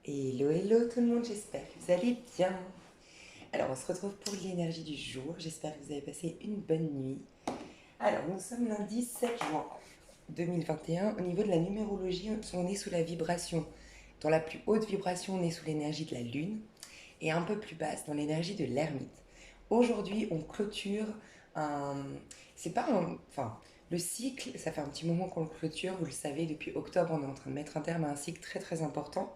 Hello, hello tout le monde, j'espère que vous allez bien. Alors, on se retrouve pour l'énergie du jour. J'espère que vous avez passé une bonne nuit. Alors, nous sommes lundi 7 juin 2021. Au niveau de la numérologie, on est sous la vibration. Dans la plus haute vibration, on est sous l'énergie de la lune et un peu plus basse dans l'énergie de l'ermite. Aujourd'hui, on clôture un. C'est pas un. Enfin, le cycle, ça fait un petit moment qu'on le clôture. Vous le savez, depuis octobre, on est en train de mettre un terme à un cycle très très important.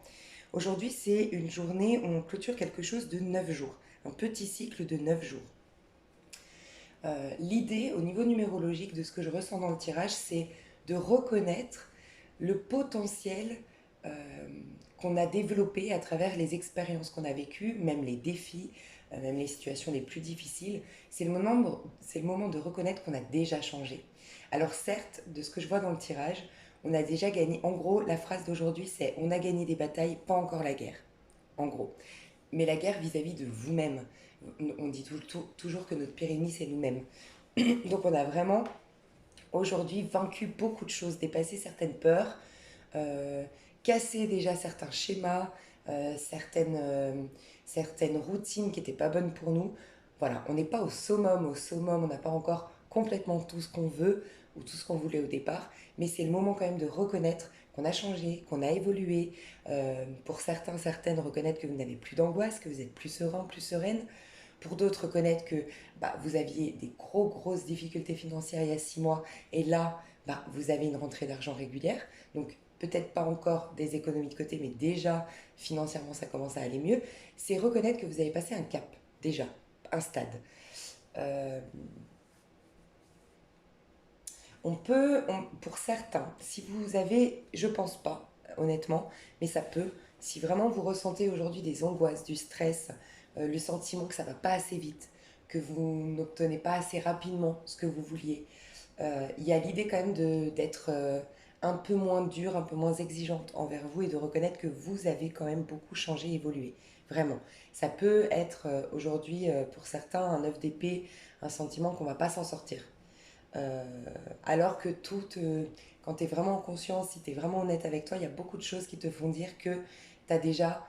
Aujourd'hui, c'est une journée où on clôture quelque chose de 9 jours, un petit cycle de 9 jours. L'idée, au niveau numérologique, de ce que je ressens dans le tirage, c'est de reconnaître le potentiel euh, qu'on a développé à travers les expériences qu'on a vécues, même les défis, même les situations les plus difficiles. C'est le moment de reconnaître qu'on a déjà changé. Alors certes, de ce que je vois dans le tirage, on a déjà gagné. En gros, la phrase d'aujourd'hui, c'est on a gagné des batailles, pas encore la guerre. En gros. Mais la guerre vis-à-vis de vous-même. On dit toujours que notre pire ennemi, c'est nous-mêmes. Donc on a vraiment aujourd'hui vaincu beaucoup de choses, dépassé certaines peurs, euh, cassé déjà certains schémas, certaines routines qui n'étaient pas bonnes pour nous. Voilà, on n'est pas au summum. Au summum, on n'a pas encore complètement tout ce qu'on veut ou tout ce qu'on voulait au départ, mais c'est le moment quand même de reconnaître qu'on a changé, qu'on a évolué. Pour certains, certaines, reconnaître que vous n'avez plus d'angoisse, que vous êtes plus serein, plus sereine. Pour d'autres, reconnaître que vous aviez des grosses difficultés financières il y a 6 mois et là, vous avez une rentrée d'argent régulière. Donc, peut-être pas encore des économies de côté, mais déjà, financièrement, ça commence à aller mieux. C'est reconnaître que vous avez passé un cap, déjà, un stade. Euh, pour certains, si vous avez, je pense pas, honnêtement, mais ça peut, si vraiment vous ressentez aujourd'hui des angoisses, du stress, le sentiment que ça va pas assez vite, que vous n'obtenez pas assez rapidement ce que vous vouliez, il y a l'idée quand même d'être un peu moins dure, un peu moins exigeante envers vous et de reconnaître que vous avez quand même beaucoup changé, évolué. Vraiment. Ça peut être aujourd'hui pour certains un œuf d'épée, un sentiment qu'on va pas s'en sortir. Euh, alors que quand tu es vraiment en conscience, si tu es vraiment honnête avec toi, il y a beaucoup de choses qui te font dire que tu as déjà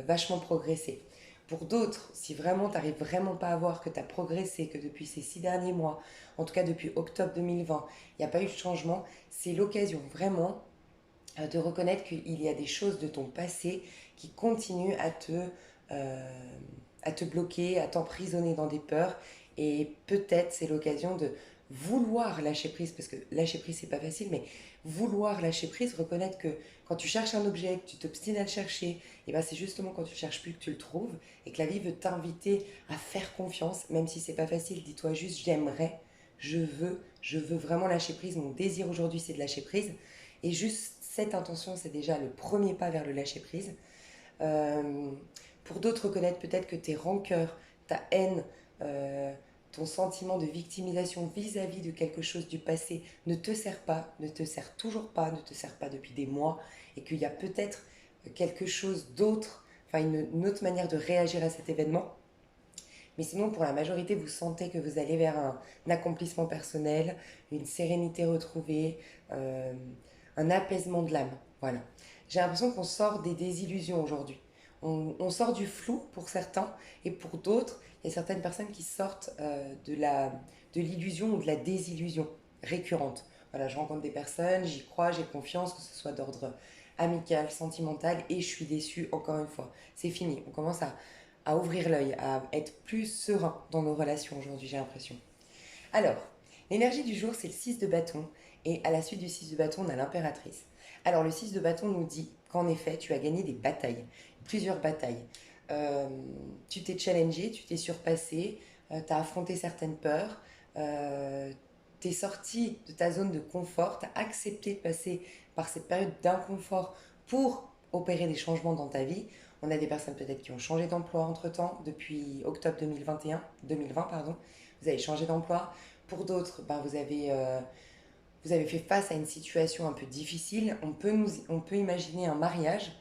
vachement progressé. Pour d'autres, si vraiment tu n'arrives vraiment pas à voir que tu as progressé, que depuis ces 6 derniers mois, en tout cas depuis octobre 2020, il n'y a pas eu de changement, c'est l'occasion vraiment de reconnaître qu'il y a des choses de ton passé qui continuent à te bloquer, à t'emprisonner dans des peurs. Et peut-être c'est l'occasion de vouloir lâcher prise, parce que lâcher prise c'est pas facile, mais vouloir lâcher prise, reconnaître que quand tu cherches un objet, que tu t'obstines à le chercher, et ben c'est justement quand tu cherches plus que tu le trouves, et que la vie veut t'inviter à faire confiance, même si c'est pas facile, dis-toi juste j'aimerais, je veux vraiment lâcher prise, mon désir aujourd'hui c'est de lâcher prise, et juste cette intention, c'est déjà le premier pas vers le lâcher prise. Euh, pour d'autres, reconnaître peut-être que tes rancœurs, ta haine, euh, ton sentiment de victimisation vis-à-vis de quelque chose du passé ne te sert pas, ne te sert toujours pas, ne te sert pas depuis des mois, et qu'il y a peut-être quelque chose d'autre, enfin une autre manière de réagir à cet événement. Mais sinon, pour la majorité, vous sentez que vous allez vers un accomplissement personnel, une sérénité retrouvée, euh, un apaisement de l'âme. Voilà. J'ai l'impression qu'on sort des désillusions aujourd'hui. On sort du flou pour certains, et pour d'autres, il y a certaines personnes qui sortent de l'illusion ou de la désillusion récurrente. Voilà, je rencontre des personnes, j'y crois, j'ai confiance, que ce soit d'ordre amical, sentimental, et je suis déçue encore une fois. C'est fini. On commence à ouvrir l'œil, à être plus serein dans nos relations aujourd'hui, j'ai l'impression. Alors, l'énergie du jour, c'est le 6 de bâton, et à la suite du 6 de bâton, on a l'impératrice. Alors, le 6 de bâton nous dit qu'en effet, tu as gagné des batailles, plusieurs batailles. Euh, Tu t'es challengé, tu t'es surpassé, tu as affronté certaines peurs, tu es sorti de ta zone de confort, tu as accepté de passer par cette période d'inconfort pour opérer des changements dans ta vie. On a des personnes peut-être qui ont changé d'emploi entre-temps, depuis octobre 2020, pardon. Vous avez changé d'emploi. Pour d'autres, vous avez fait face à une situation un peu difficile. On peut imaginer un mariage.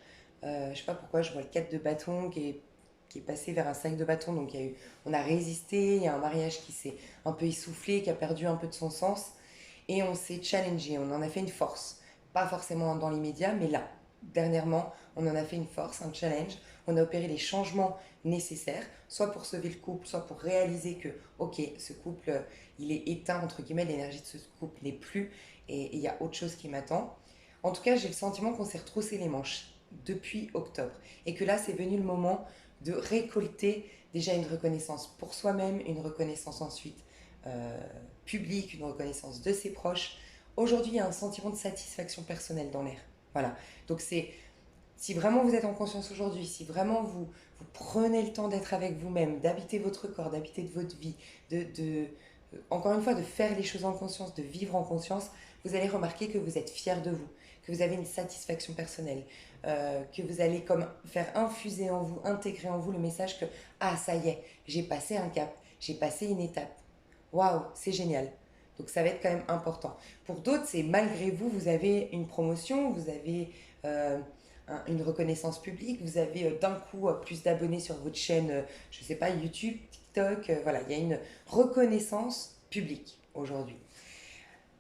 Je ne sais pas pourquoi, je vois le 4 de bâton qui est passé vers un 5 de bâton. Donc on a résisté, il y a un mariage qui s'est un peu essoufflé, qui a perdu un peu de son sens. Et on s'est challengé, on en a fait une force. Pas forcément dans l'immédiat, mais là. dernièrement, on en a fait une force, un challenge. On a opéré les changements nécessaires, soit pour sauver le couple, soit pour réaliser que, ok, ce couple, il est éteint, entre guillemets, l'énergie de ce couple n'est plus, et il y a autre chose qui m'attend. En tout cas, j'ai le sentiment qu'on s'est retroussé les manches depuis octobre, et que là, c'est venu le moment de récolter déjà une reconnaissance pour soi-même, une reconnaissance ensuite euh, publique, une reconnaissance de ses proches. Aujourd'hui, il y a un sentiment de satisfaction personnelle dans l'air. Voilà. Donc c'est si vraiment vous êtes en conscience aujourd'hui, si vraiment vous prenez le temps d'être avec vous-même, d'habiter votre corps, d'habiter de votre vie, encore une fois, de faire les choses en conscience, de vivre en conscience, vous allez remarquer que vous êtes fier de vous, que vous avez une satisfaction personnelle, que vous allez comme faire infuser en vous, intégrer en vous le message que ah ça y est, j'ai passé un cap, j'ai passé une étape. Waouh, c'est génial. Donc ça va être quand même important. Pour d'autres, c'est malgré vous, vous avez une promotion, vous avez euh, une reconnaissance publique, vous avez d'un coup plus d'abonnés sur votre chaîne, je ne sais pas, YouTube, TikTok, voilà, il y a une reconnaissance publique aujourd'hui.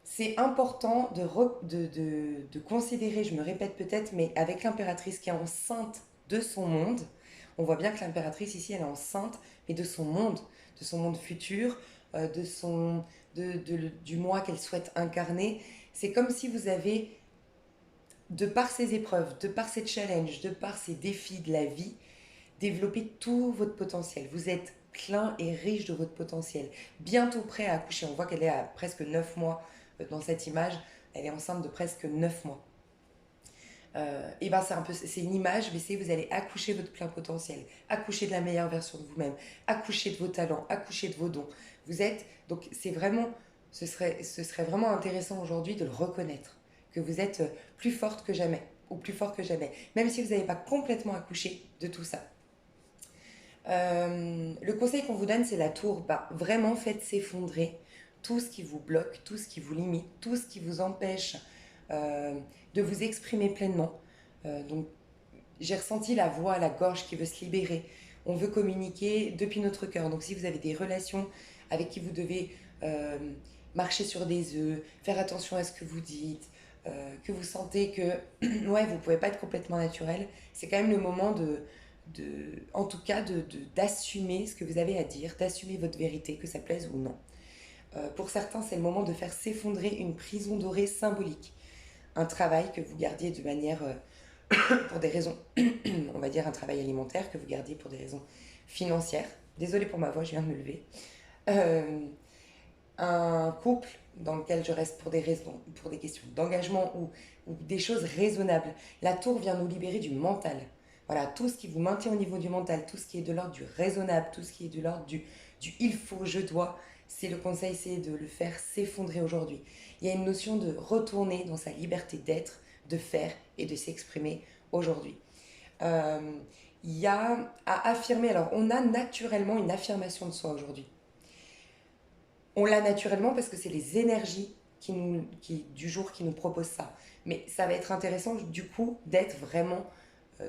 C'est important de considérer, je me répète peut-être, mais avec l'impératrice qui est enceinte de son monde, on voit bien que l'impératrice ici, elle est enceinte, mais de son monde futur, de son, du moi qu'elle souhaite incarner. C'est comme si vous avez, de par ces épreuves, de par ces challenges, de par ces défis de la vie, développé tout votre potentiel. Vous êtes plein et riche de votre potentiel. Bientôt prêt à accoucher. On voit qu'elle est à presque 9 mois dans cette image. Elle est enceinte de presque 9 mois. Et ben c'est une image, mais c'est vous allez accoucher votre plein potentiel, accoucher de la meilleure version de vous-même, accoucher de vos talents, accoucher de vos dons. Vous êtes donc c'est vraiment ce serait vraiment intéressant aujourd'hui de le reconnaître que vous êtes plus forte que jamais ou plus fort que jamais, même si vous n'avez pas complètement accouché de tout ça. Le conseil qu'on vous donne, c'est la tour. Bah, vraiment, faites s'effondrer tout ce qui vous bloque, tout ce qui vous limite, tout ce qui vous empêche euh, de vous exprimer pleinement. Donc, j'ai ressenti la voix, la gorge qui veut se libérer. On veut communiquer depuis notre cœur. Donc, si vous avez des relations avec qui vous devez marcher sur des œufs, faire attention à ce que vous dites, que vous sentez que ouais, vous ne pouvez pas être complètement naturel, c'est quand même le moment en tout cas, d'assumer ce que vous avez à dire, d'assumer votre vérité, que ça plaise ou non. Pour certains, c'est le moment de faire s'effondrer une prison dorée symbolique. Un travail que vous gardiez de manière, pour des raisons, on va dire un travail alimentaire, que vous gardiez pour des raisons financières. Désolée pour ma voix, je viens de me lever. Euh, un couple dans lequel je reste pour des raisons, pour des questions d'engagement ou des choses raisonnables. La tour vient nous libérer du mental. Voilà, tout ce qui vous maintient au niveau du mental, tout ce qui est de l'ordre du raisonnable, tout ce qui est de l'ordre du il faut, je dois, c'est le conseil, c'est de le faire s'effondrer aujourd'hui. Il y a une notion de retourner dans sa liberté d'être, de faire et de s'exprimer aujourd'hui. Euh, il y a à affirmer, alors on a naturellement une affirmation de soi aujourd'hui. On l'a naturellement parce que c'est les énergies du jour qui nous proposent ça. Mais ça va être intéressant du coup d'être vraiment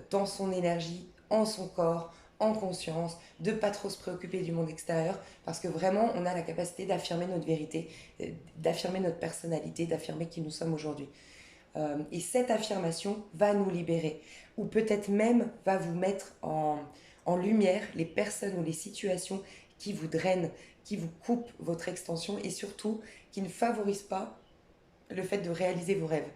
dans son énergie, en son corps, en conscience, de pas trop se préoccuper du monde extérieur, parce que vraiment on a la capacité d'affirmer notre vérité, d'affirmer notre personnalité, d'affirmer qui nous sommes aujourd'hui. Et cette affirmation va nous libérer, ou peut-être même va vous mettre en lumière les personnes ou les situations qui vous drainent, qui vous coupent votre extension et surtout qui ne favorisent pas le fait de réaliser vos rêves.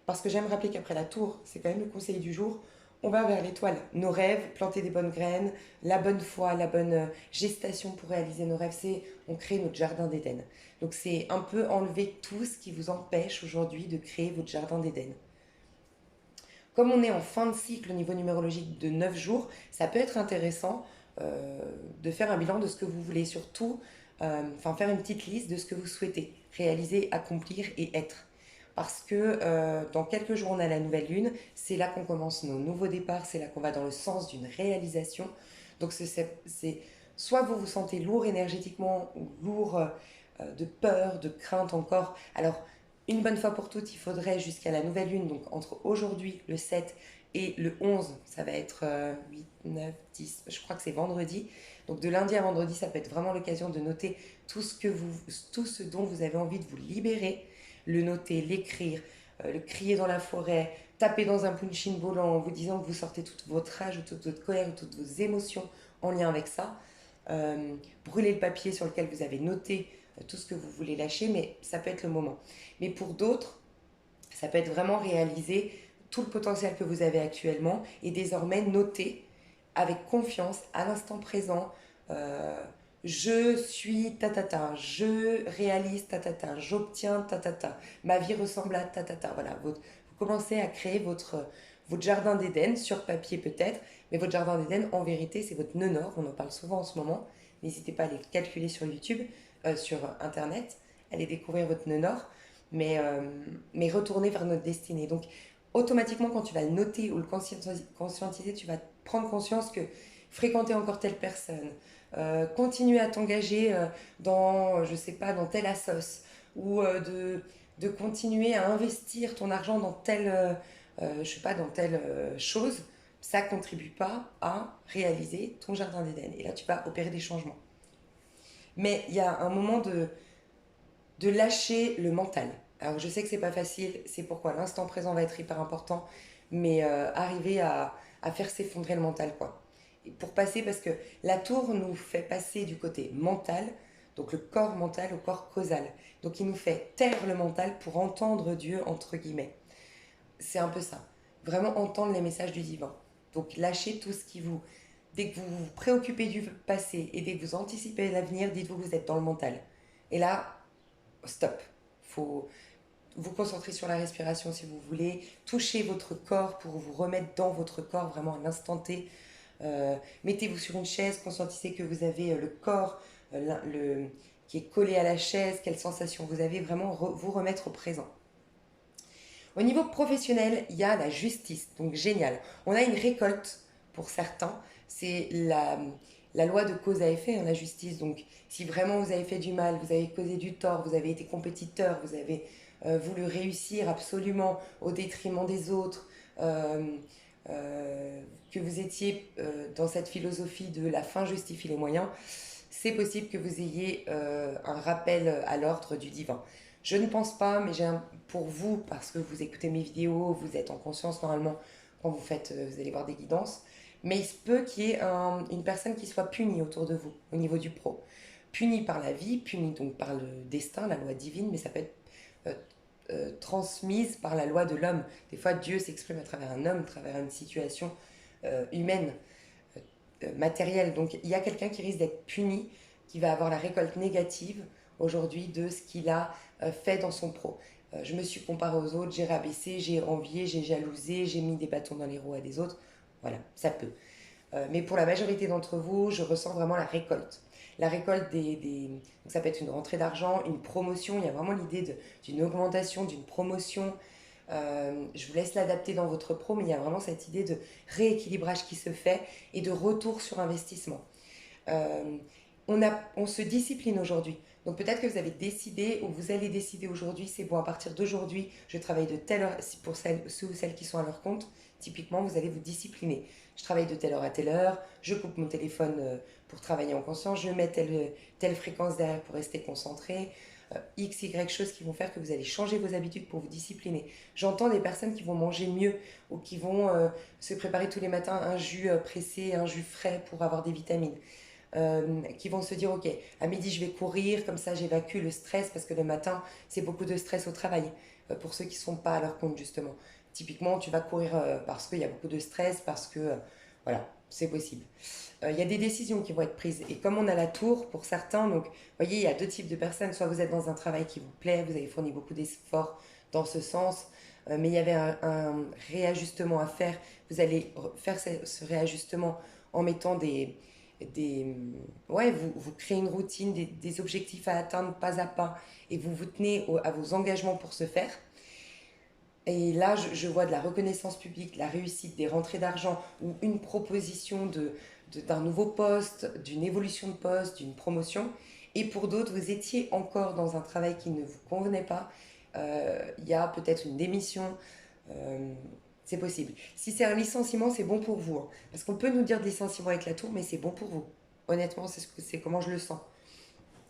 Parce que j'aime rappeler qu'après la tour, c'est quand même le conseil du jour, on va vers l'étoile. Nos rêves, planter des bonnes graines, la bonne foi, la bonne gestation pour réaliser nos rêves, c'est on crée notre jardin d'Éden. Donc c'est un peu enlever tout ce qui vous empêche aujourd'hui de créer votre jardin d'Éden. Comme on est en fin de cycle au niveau numérologique de 9 jours, ça peut être intéressant de faire un bilan de ce que vous voulez, surtout faire une petite liste de ce que vous souhaitez réaliser, accomplir et être. Parce que dans quelques jours, on a la nouvelle lune, c'est là qu'on commence nos nouveaux départs, c'est là qu'on va dans le sens d'une réalisation. Donc soit vous vous sentez lourd énergétiquement ou lourd de peur, de crainte encore. Alors, une bonne fois pour toutes, il faudrait jusqu'à la nouvelle lune, donc entre aujourd'hui, le 7 et le 11, ça va être 8, 9, 10, je crois que c'est vendredi. Donc de lundi à vendredi, ça peut être vraiment l'occasion de noter tout ce dont vous avez envie de vous libérer, le noter, l'écrire, le crier dans la forêt, taper dans un punching ball en vous disant que vous sortez toute votre rage ou toute votre colère ou toutes vos émotions en lien avec ça. Brûler le papier sur lequel vous avez noté tout ce que vous voulez lâcher, mais ça peut être le moment. Mais pour d'autres, ça peut être vraiment réaliser tout le potentiel que vous avez actuellement et désormais noter avec confiance à l'instant présent. euh, je suis tatata, je réalise tatata, j'obtiens tatata, ma vie ressemble à tatata. Voilà, vous commencez à créer votre jardin d'Éden, sur papier peut-être, mais votre jardin d'Éden, en vérité, c'est votre nœud nord. On en parle souvent en ce moment. N'hésitez pas à les calculer sur YouTube, sur Internet, allez découvrir votre nœud nord, mais retourner vers notre destinée. Donc, automatiquement, quand tu vas le noter ou le conscientiser, tu vas prendre conscience que fréquenter encore telle personne, continuer à t'engager dans, je sais pas, dans telle assoce, ou de continuer à investir ton argent dans telle, je sais pas, dans telle chose, ça contribue pas à réaliser ton jardin d'Éden. Et là, tu vas opérer des changements. Mais il y a un moment de lâcher le mental. Alors je sais que c'est pas facile, c'est pourquoi l'instant présent va être hyper important, mais arriver à faire s'effondrer le mental, quoi. Et pour passer, parce que la tour nous fait passer du côté mental, donc le corps mental, au corps causal. Donc il nous fait taire le mental pour entendre Dieu, entre guillemets. C'est un peu ça. Vraiment entendre les messages du divin. Donc lâchez tout ce qui vous... Dès que vous vous préoccupez du passé et dès que vous anticipez l'avenir, dites-vous que vous êtes dans le mental. Et là, stop. Faut vous concentrer sur la respiration si vous voulez. Touchez votre corps pour vous remettre dans votre corps vraiment à l'instant T. Mettez-vous sur une chaise, conscientisez que vous avez le corps qui est collé à la chaise, quelle sensation vous avez, vraiment vous remettre au présent. Au niveau professionnel, il y a la justice, donc génial. On a une récolte pour certains, c'est la loi de cause à effet en la justice. Donc si vraiment vous avez fait du mal, vous avez causé du tort, vous avez été compétiteur, vous avez voulu réussir absolument au détriment des autres, euh, que vous étiez dans cette philosophie de la fin justifie les moyens, c'est possible que vous ayez un rappel à l'ordre du divin. Je ne pense pas, mais pour vous, parce que vous écoutez mes vidéos, vous êtes en conscience normalement quand vous faites, vous allez voir des guidances, mais il se peut qu'il y ait une personne qui soit punie autour de vous, au niveau du pro. Punie par la vie, punie donc par le destin, la loi divine, mais ça peut être euh, transmise par la loi de l'homme. Des fois, Dieu s'exprime à travers un homme, à travers une situation humaine, matérielle. Donc, il y a quelqu'un qui risque d'être puni, qui va avoir la récolte négative aujourd'hui de ce qu'il a fait dans son pro. Je me suis comparé aux autres, j'ai rabaissé, j'ai envié, j'ai jalousé, j'ai mis des bâtons dans les roues à des autres. Voilà, ça peut. Mais pour la majorité d'entre vous, je ressens vraiment la récolte. La récolte donc ça peut être une rentrée d'argent, une promotion, il y a vraiment l'idée d'une augmentation, d'une promotion. Je vous laisse l'adapter dans votre pro, mais il y a vraiment cette idée de rééquilibrage qui se fait et de retour sur investissement. Euh, on se discipline aujourd'hui. Donc peut-être que vous avez décidé ou vous allez décider aujourd'hui, c'est bon, à partir d'aujourd'hui, je travaille de telle heure, pour ceux ou celles qui sont à leur compte, typiquement, vous allez vous discipliner. Je travaille de telle heure à telle heure, je coupe mon téléphone pour travailler en conscience, je mets telle fréquence derrière pour rester concentré. X, Y choses qui vont faire que vous allez changer vos habitudes pour vous discipliner. J'entends des personnes qui vont manger mieux ou qui vont se préparer tous les matins un jus pressé, un jus frais pour avoir des vitamines. Qui vont se dire ok, à midi je vais courir, comme ça j'évacue le stress parce que le matin c'est beaucoup de stress au travail pour ceux qui ne sont pas à leur compte justement. Typiquement tu vas courir parce qu'il y a beaucoup de stress, parce que voilà, c'est possible. Il y a des décisions qui vont être prises et comme on a la tour pour certains, donc vous voyez il y a deux types de personnes, soit vous êtes dans un travail qui vous plaît, vous avez fourni beaucoup d'efforts dans ce sens, mais il y avait un réajustement à faire, vous allez faire ce réajustement en mettant des ouais, vous créez une routine, des objectifs à atteindre pas à pas et vous vous tenez à vos engagements pour ce faire. Et là, je vois de la reconnaissance publique, de la réussite, des rentrées d'argent ou une proposition d'un nouveau poste, d'une évolution de poste, d'une promotion. Et pour d'autres, vous étiez encore dans un travail qui ne vous convenait pas. Il y a peut-être une démission. Euh, c'est possible. Si c'est un licenciement, c'est bon pour vous, hein. Parce qu'on peut nous dire licenciement avec la tour, mais c'est bon pour vous. Honnêtement, c'est comment je le sens.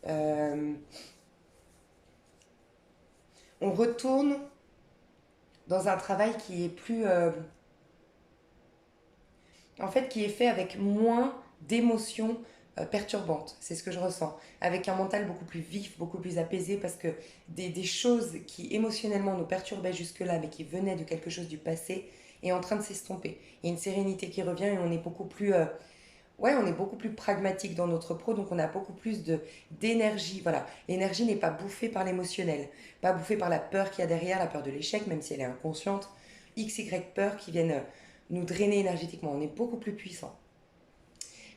Euh, on retourne dans un travail qui est plus... en fait, qui est fait avec moins d'émotions perturbantes. C'est ce que je ressens. Avec un mental beaucoup plus vif, beaucoup plus apaisé, parce que des choses qui émotionnellement nous perturbaient jusque-là, mais qui venaient de quelque chose du passé, est en train de s'estomper. Il y a une sérénité qui revient et on est beaucoup plus... ouais, on est beaucoup plus pragmatique dans notre pro, donc on a beaucoup plus d'énergie. Voilà, l'énergie n'est pas bouffée par l'émotionnel, pas bouffée par la peur qu'il y a derrière, la peur de l'échec, même si elle est inconsciente. X, Y peur qui viennent nous drainer énergétiquement. On est beaucoup plus puissant.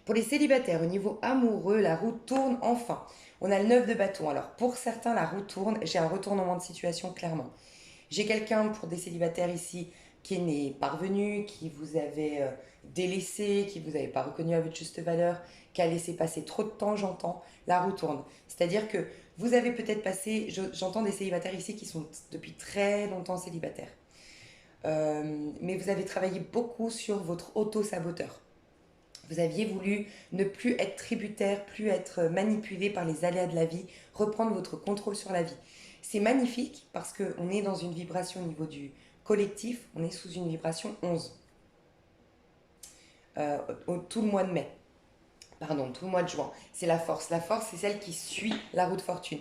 Pour les célibataires, au niveau amoureux, la roue tourne enfin. On a le 9 de bâton. Alors pour certains, la roue tourne. J'ai un retournement de situation clairement. J'ai quelqu'un pour des célibataires ici qui n'est pas revenu, qui vous avait délaissé, qui vous n'avait pas reconnu à votre juste valeur, qui a laissé passer trop de temps, j'entends, la roue tourne. C'est-à-dire que vous avez peut-être passé, j'entends des célibataires ici qui sont depuis très longtemps célibataires. Mais vous avez travaillé beaucoup sur votre auto-saboteur. Vous aviez voulu ne plus être tributaire, plus être manipulé par les aléas de la vie, reprendre votre contrôle sur la vie. C'est magnifique parce qu'on est dans une vibration au niveau du collectif, on est sous une vibration 11. Tout le mois de mai, pardon, tout le mois de juin. C'est la force. La force, c'est celle qui suit la roue de fortune.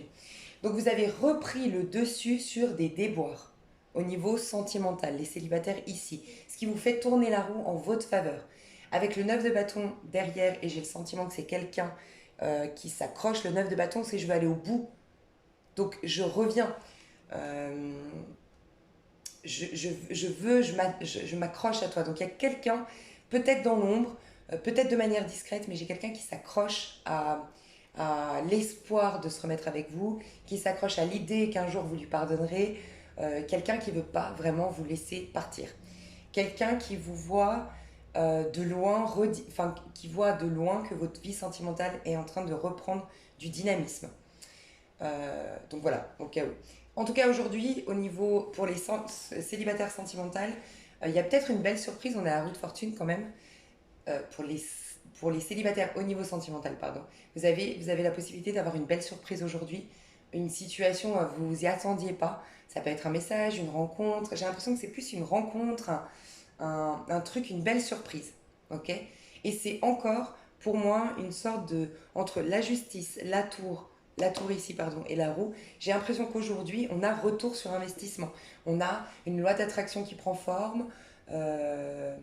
Donc vous avez repris le dessus sur des déboires au niveau sentimental, les célibataires ici, ce qui vous fait tourner la roue en votre faveur. Avec le 9 de bâton derrière, et j'ai le sentiment que c'est quelqu'un qui s'accroche, le 9 de bâton, c'est je veux aller au bout. Donc je reviens. Euh, je m'accroche à toi. Donc il y a quelqu'un, peut-être dans l'ombre, peut-être de manière discrète, mais j'ai quelqu'un qui s'accroche à l'espoir de se remettre avec vous, qui s'accroche à l'idée qu'un jour vous lui pardonnerez, quelqu'un qui ne veut pas vraiment vous laisser partir. Quelqu'un qui vous voit de loin, enfin, qui voit de loin que votre vie sentimentale est en train de reprendre du dynamisme. Donc voilà, au cas où. En tout cas, aujourd'hui, au niveau pour les célibataires sentimentales, il y a peut-être une belle surprise. On est à la roue de fortune quand même. Pour les célibataires au niveau sentimental, pardon. Vous avez la possibilité d'avoir une belle surprise aujourd'hui. Une situation où vous vous y attendiez pas. Ça peut être un message, une rencontre. J'ai l'impression que c'est plus une rencontre, un truc, une belle surprise. Ok. Et c'est encore, pour moi, une sorte de... Entre la justice, la tour ici, pardon, et la roue, j'ai l'impression qu'aujourd'hui, on a retour sur investissement. On a une loi d'attraction qui prend forme. Euh,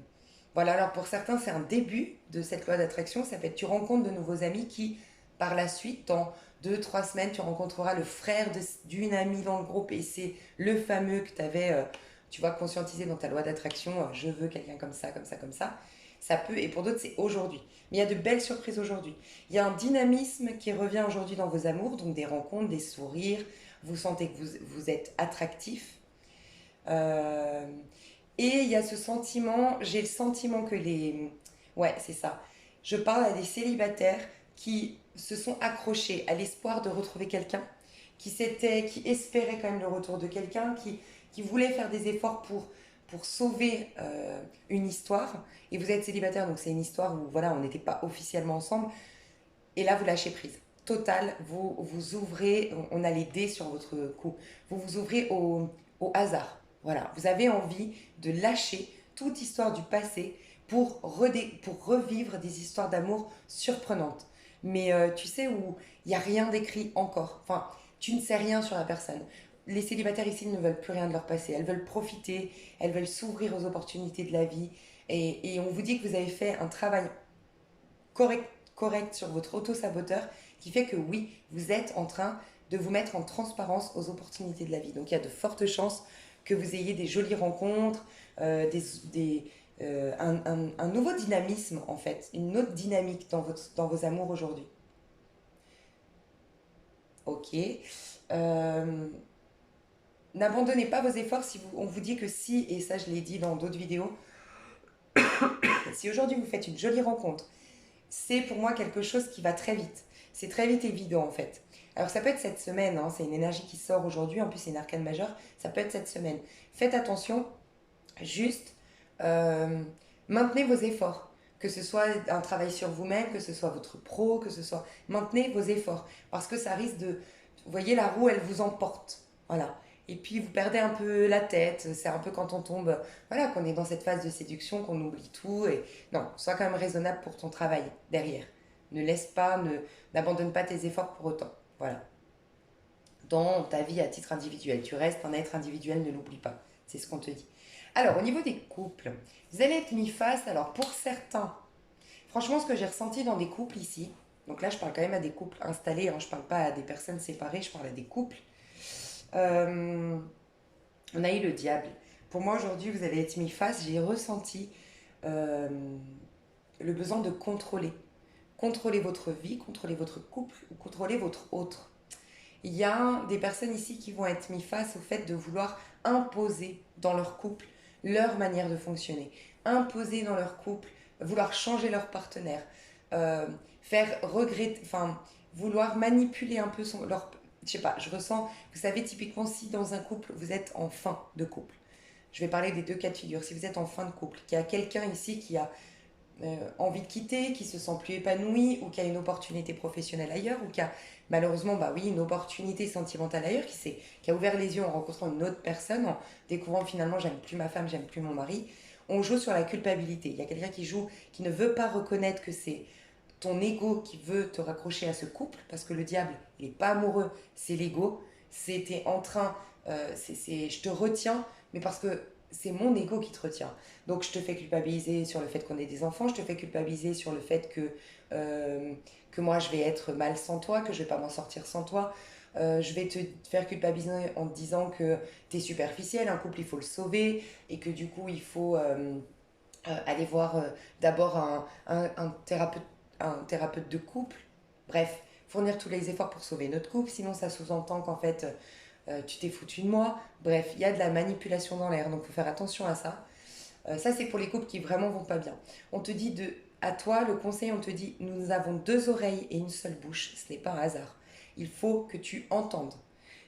voilà, alors pour certains, c'est un début de cette loi d'attraction. Ça peut être tu rencontres de nouveaux amis qui, par la suite, dans 2, 3 semaines, tu rencontreras le frère d'une amie dans le groupe et c'est le fameux que tu avais, tu vois, conscientisé dans ta loi d'attraction. Je veux quelqu'un comme ça, comme ça, comme ça. Ça peut, et pour d'autres, c'est aujourd'hui. Mais il y a de belles surprises aujourd'hui. Il y a un dynamisme qui revient aujourd'hui dans vos amours, donc des rencontres, des sourires. Vous sentez que vous êtes attractif. Euh, et il y a ce sentiment, j'ai le sentiment que les... Ouais, c'est ça. Je parle à des célibataires qui se sont accrochés à l'espoir de retrouver quelqu'un, qui espéraient quand même le retour de quelqu'un, qui voulaient faire des efforts pour sauver une histoire. Et vous êtes célibataire, donc c'est une histoire où voilà, on n'était pas officiellement ensemble. Et là, vous lâchez prise. Total, vous ouvrez, on a les dés sur votre cou, vous vous ouvrez au hasard. Voilà, vous avez envie de lâcher toute histoire du passé pour revivre des histoires d'amour surprenantes. Mais tu sais, où il n'y a rien d'écrit encore. Enfin, tu ne sais rien sur la personne. Les célibataires ici ne veulent plus rien de leur passé. Elles veulent profiter, elles veulent s'ouvrir aux opportunités de la vie. Et on vous dit que vous avez fait un travail correct sur votre auto-saboteur qui fait que oui, vous êtes en train de vous mettre en transparence aux opportunités de la vie. Donc il y a de fortes chances que vous ayez des jolies rencontres, un nouveau dynamisme en fait, une autre dynamique dans vos amours aujourd'hui. Ok. Euh, N'abandonnez pas vos efforts si on vous dit que si, et ça je l'ai dit dans d'autres vidéos, si aujourd'hui vous faites une jolie rencontre, c'est pour moi quelque chose qui va très vite. C'est très vite évident en fait. Alors ça peut être cette semaine, hein, c'est une énergie qui sort aujourd'hui, en plus c'est une arcane majeure, ça peut être cette semaine. Faites attention, juste euh, maintenez vos efforts. Que ce soit un travail sur vous-même, que ce soit votre pro, que ce soit... Maintenez vos efforts. Parce que ça risque de... Vous voyez, la roue, elle vous emporte. Voilà. et puis vous perdez un peu la tête. C'est un peu quand on tombe, voilà, qu'on est dans cette phase de séduction, qu'on oublie tout. Et non, sois quand même raisonnable pour ton travail derrière. Ne laisse pas, n'abandonne pas tes efforts pour autant. Voilà. Dans ta vie à titre individuel, tu restes un être individuel, ne l'oublie pas. C'est ce qu'on te dit. Alors, au niveau des couples, vous allez être mis face, alors pour certains, franchement, ce que j'ai ressenti dans des couples ici, donc là, je parle quand même à des couples installés, hein, je parle pas à des personnes séparées, je parle à des couples. Euh, on a eu le diable. Pour moi, aujourd'hui, vous allez être mis face, j'ai ressenti euh, le besoin de contrôler. Contrôler votre vie, contrôler votre couple ou contrôler votre autre. Il y a des personnes ici qui vont être mis face au fait de vouloir imposer dans leur couple leur manière de fonctionner. Imposer dans leur couple, vouloir changer leur partenaire, euh, faire regretter, enfin, vouloir manipuler un peu leur... Je sais pas, je ressens, vous savez, typiquement si dans un couple, vous êtes en fin de couple, je vais parler des deux cas de figure, si vous êtes en fin de couple, qu'il y a quelqu'un ici qui a envie de quitter, qui se sent plus épanoui ou qui a une opportunité professionnelle ailleurs ou qui a malheureusement bah oui, une opportunité sentimentale ailleurs, qui a ouvert les yeux en rencontrant une autre personne, en découvrant finalement j'aime plus ma femme, j'aime plus mon mari, on joue sur la culpabilité. Il y a quelqu'un qui joue, qui ne veut pas reconnaître que c'est ton ego qui veut te raccrocher à ce couple, parce que le diable, il n'est pas amoureux, c'est l'ego. C'était en train, je te retiens, mais parce que c'est mon ego qui te retient. Donc je te fais culpabiliser sur le fait qu'on ait des enfants, je te fais culpabiliser sur le fait que moi je vais être mal sans toi, que je vais pas m'en sortir sans toi. Je vais te faire culpabiliser en te disant que tu es superficiel, un couple il faut le sauver, et que du coup il faut aller voir d'abord un thérapeute de couple. Bref, fournir tous les efforts pour sauver notre couple, sinon ça sous-entend qu'en fait tu t'es foutu de moi. Bref, il y a de la manipulation dans l'air, donc il faut faire attention à ça. Ça, c'est pour les couples qui vraiment vont pas bien. On te dit à toi, le conseil, on te dit, nous avons deux oreilles et une seule bouche. Ce n'est pas un hasard. Il faut que tu entendes.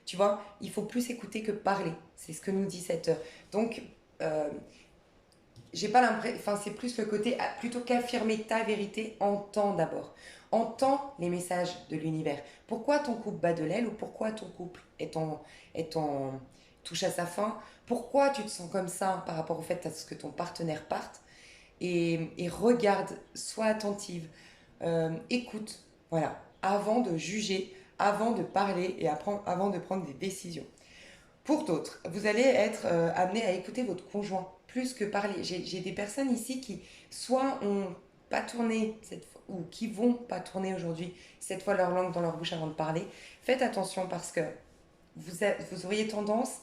Tu vois, il faut plus écouter que parler. C'est ce que nous dit cette heure. Donc, euh, j'ai pas l'impression, enfin c'est plus le côté plutôt qu'affirmer ta vérité, entends d'abord. Entends les messages de l'univers. Pourquoi ton couple bat de l'aile ou pourquoi ton couple est en touche à sa fin. Pourquoi tu te sens comme ça par rapport au fait à ce que ton partenaire parte, et regarde, sois attentive, écoute, voilà, avant de juger, avant de parler et avant de prendre des décisions. Pour d'autres, vous allez être amené à écouter votre conjoint plus que parler. J'ai des personnes ici qui soit ont pas tourné cette fois, ou qui vont pas tourner aujourd'hui cette fois leur langue dans leur bouche avant de parler. Faites attention parce que vous auriez tendance,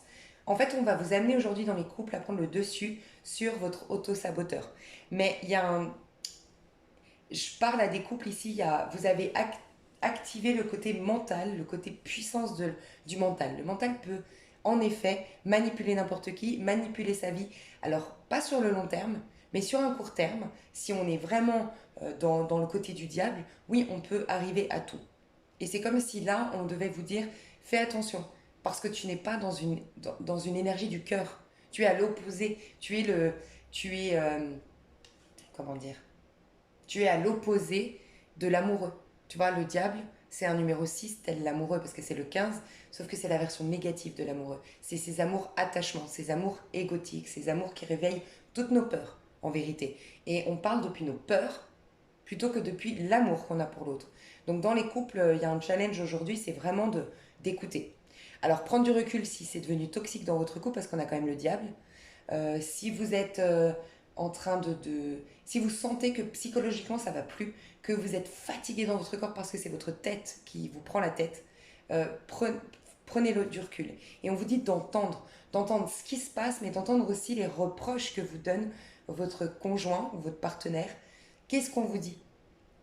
en fait on va vous amener aujourd'hui dans les couples à prendre le dessus sur votre auto-saboteur. Mais il y a un... Je parle à des couples ici, vous avez activé le côté mental, le côté puissance du mental. Le mental peut en effet manipuler n'importe qui, manipuler sa vie. Alors pas sur le long terme, mais sur un court terme, si on est vraiment dans le côté du diable, oui, on peut arriver à tout. Et c'est comme si là, on devait vous dire, fais attention, parce que tu n'es pas dans une énergie du cœur. Tu es à l'opposé. Tu es, comment dire, tu es à l'opposé de l'amoureux. Tu vois, le diable, c'est un numéro 6 tel l'amoureux, parce que c'est le 15, sauf que c'est la version négative de l'amoureux. C'est ces amours attachements, ces amours égotiques, ces amours qui réveillent toutes nos peurs, en vérité. Et on parle depuis nos peurs plutôt que depuis l'amour qu'on a pour l'autre. Donc dans les couples, il y a un challenge aujourd'hui, c'est vraiment d'écouter. Alors prendre du recul si c'est devenu toxique dans votre couple, parce qu'on a quand même le diable. Si vous êtes en train si vous sentez que psychologiquement ça va plus, que vous êtes fatigué dans votre corps parce que c'est votre tête qui vous prend la tête, euh, pre- prenez du recul. Et on vous dit d'entendre ce qui se passe, mais d'entendre aussi les reproches que vous donne votre conjoint ou votre partenaire. Qu'est-ce qu'on vous dit?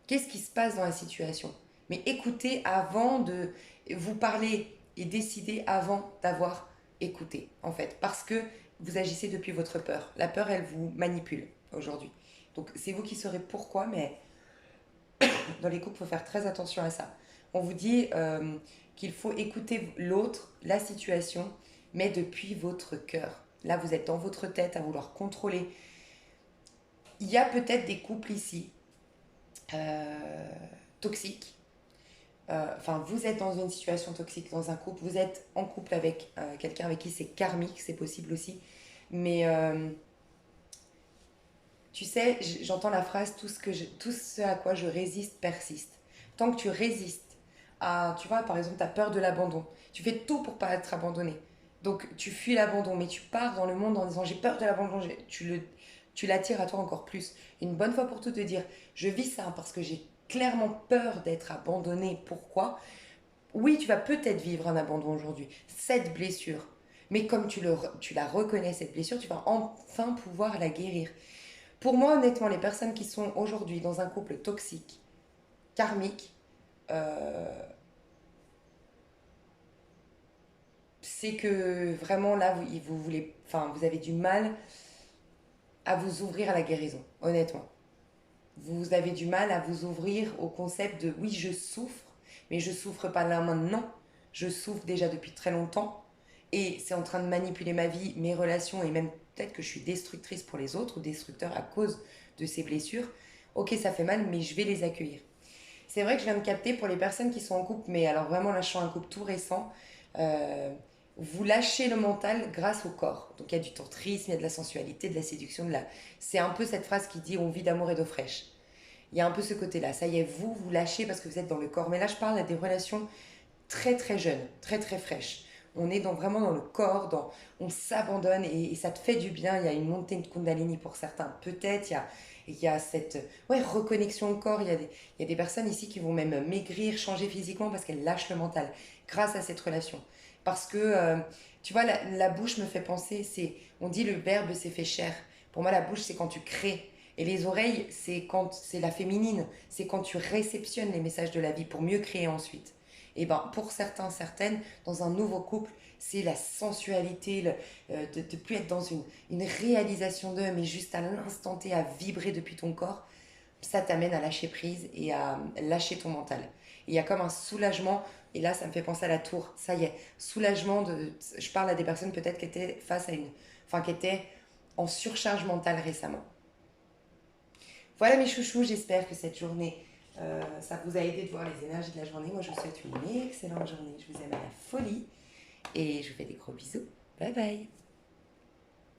Qu'est-ce qui se passe dans la situation? Mais écoutez avant de vous parler et décider avant d'avoir écouté, en fait. Parce que vous agissez depuis votre peur. La peur, elle vous manipule aujourd'hui. Donc c'est vous qui saurez pourquoi, mais dans les couples, il faut faire très attention à ça. On vous dit qu'il faut écouter l'autre, la situation, mais depuis votre cœur. Là, vous êtes dans votre tête à vouloir contrôler. Il y a peut-être des couples ici toxiques, enfin, vous êtes dans une situation toxique, dans un couple, vous êtes en couple avec quelqu'un avec qui c'est karmique, c'est possible aussi. Mais tu sais, j'entends la phrase tout ce à quoi je résiste persiste. Tant que tu résistes à, tu vois, par exemple, tu as peur de l'abandon. Tu fais tout pour pas être abandonné. Donc tu fuis l'abandon, mais tu pars dans le monde en disant j'ai peur de l'abandon, tu l'attires à toi encore plus. Une bonne fois pour toutes te dire je vis ça parce que j'ai clairement peur d'être abandonné. Pourquoi? Oui, tu vas peut-être vivre un abandon aujourd'hui, cette blessure. Mais comme tu la reconnais, cette blessure, tu vas enfin pouvoir la guérir. Pour moi, honnêtement, les personnes qui sont aujourd'hui dans un couple toxique, karmique, euh, c'est que vraiment là, vous voulez, enfin, vous avez du mal à vous ouvrir à la guérison, honnêtement. Vous avez du mal à vous ouvrir au concept de oui, je souffre, mais je souffre pas là maintenant. Je souffre déjà depuis très longtemps et c'est en train de manipuler ma vie, mes relations et même peut-être que je suis destructrice pour les autres ou destructeur à cause de ces blessures. Ok, ça fait mal, mais je vais les accueillir. C'est vrai que je viens de capter pour les personnes qui sont en couple, mais alors vraiment là je suis un couple tout récent, euh, vous lâchez le mental grâce au corps. Donc il y a du tantrisme, il y a de la sensualité, de la séduction, c'est un peu cette phrase qui dit on vit d'amour et d'eau fraîche. Il y a un peu ce côté-là. Ça y est, vous lâchez parce que vous êtes dans le corps. Mais là, je parle à des relations très très jeunes, très très fraîches. On est vraiment dans le corps, on s'abandonne et ça te fait du bien. Il y a une montée de Kundalini pour certains. Peut-être il y a cette reconnexion au corps. Il y a des personnes ici qui vont même maigrir, changer physiquement parce qu'elles lâchent le mental grâce à cette relation. Parce que, tu vois, la bouche me fait penser, on dit le verbe s'est fait chair. Pour moi, la bouche, c'est quand tu crées. Et les oreilles, c'est la féminine. C'est quand tu réceptionnes les messages de la vie pour mieux créer ensuite. Et ben pour certains, certaines, dans un nouveau couple, c'est la sensualité, de ne plus être dans une réalisation d'eux, mais juste à l'instant T, à vibrer depuis ton corps. Ça t'amène à lâcher prise et à lâcher ton mental. Et il y a comme un soulagement, et là ça me fait penser à la tour, ça y est, soulagement je parle à des personnes peut-être qui étaient face à enfin qui étaient en surcharge mentale récemment. Voilà mes chouchous, j'espère que cette journée, ça vous a aidé de voir les énergies de la journée. Moi, je vous souhaite une excellente journée. Je vous aime à la folie et je vous fais des gros bisous. Bye bye.